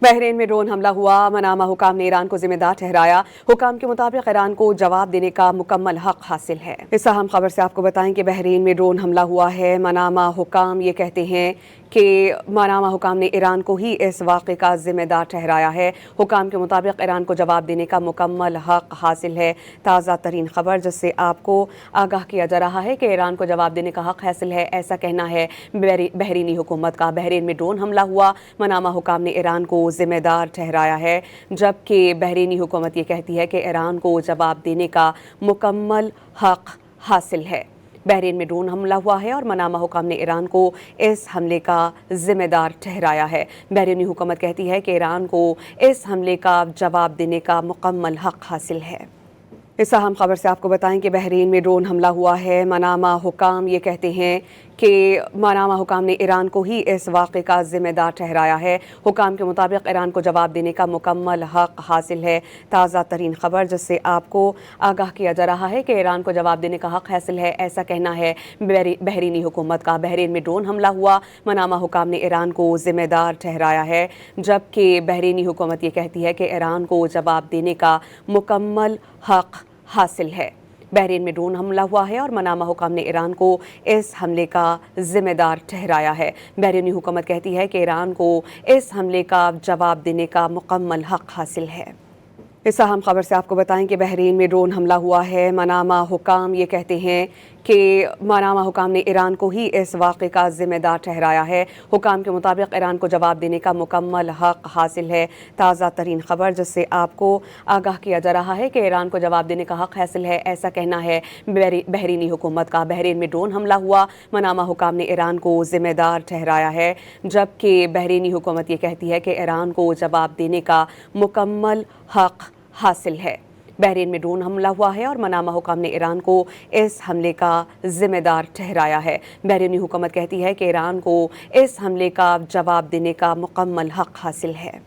Bahrain में drone हमला हुआ। मनामा हुकाम ने ईरान को जिम्मेदार ठहराया। हुकाम के मुताबिक ईरान को जवाब देने का मुकम्मल हक हासिल है। इस अहम खबर से आपको बताएं कि बहरीन में ड्रोन हमला हुआ है। मनामा हुकाम ये कहते हैं कि मनामा हुकाम ने ईरान को ही इस वाक़े का जिम्मेदार ठहराया है। हुकाम के मुताबिक ईरान को जवाब देने का मुकम्मल हक हासिल है। ताज़ा तरीन खबर जिससे आपको आगाह किया जा रहा है कि ईरान को जवाब देने का हक हासिल है, ऐसा कहना है बहरीनी हुकूमत का। बहरीन में ड्रोन हमला हुआ। मनामा हुकाम ने ईरान को जिम्मेदार ठहराया है, जबकि बहरीनी हुकूमत ये कहती है कि ईरान को जवाब देने का मुकम्मल हक हासिल है। बहरीन में ड्रोन हमला हुआ है और मनामा हुकाम ने ईरान को इस हमले का जिम्मेदार ठहराया है। बहरीनी हुकूमत कहती है कि ईरान को इस हमले का जवाब देने का मुकम्मल हक हासिल है। इस अहम खबर से आपको बताएं कि बहरीन में ड्रोन हमला हुआ है। मनामा हुकाम ये कहते हैं कि मनामा हुकाम ने ईरान को ही इस वाक़े का जिम्मेदार ठहराया है। हुकाम के मुताबिक ईरान को जवाब देने का मुकम्मल हक हासिल है। ताज़ा तरीन खबर जिससे आपको आगाह किया जा रहा है कि ईरान को जवाब देने का हक हासिल है, ऐसा कहना है बहरीनी हुकूमत का। बहरीन में ड्रोन हमला हुआ। मनामा हुकाम ने ईरान को जिम्मेदार ठहराया है, जबकि बहरीनी हुकूमत ये कहती है कि ईरान को जवाब देने का मुकम्मल हक हासिल है। बहरीन में ड्रोन हमला हुआ है और मनामा हुकाम ने ईरान को इस हमले का जिम्मेदार ठहराया है। बहरीनी हुकूमत कहती है कि ईरान को इस हमले का जवाब देने का मुकम्मल हक हासिल है। इस अहम खबर से आपको बताएं कि बहरीन में ड्रोन हमला हुआ है। मनामा हुकाम ये कहते हैं कि मनामा हुकाम ने ईरान को ही इस वाक़े का जिम्मेदार ठहराया है। हुकाम के मुताबिक ईरान को जवाब देने का मुकम्मल हक हासिल है। ताज़ा तरीन खबर जिससे आपको आगाह किया जा रहा है कि ईरान को जवाब देने का हक हासिल है, ऐसा कहना है बहरीनी हुकूमत का। बहरीन में ड्रोन हमला हुआ। मनामा हुकाम ने ईरान को जिम्मेदार ठहराया है, जबकि बहरीनी हुकूमत ये कहती है कि ईरान को जवाब देने का मुकम्मल हक हासिल है। बहरीन में ड्रोन हमला हुआ है और मनामा हुकाम ने ईरान को इस हमले का जिम्मेदार ठहराया है। बहरीनी हुकूमत कहती है कि ईरान को इस हमले का जवाब देने का मुकम्मल हक हासिल है।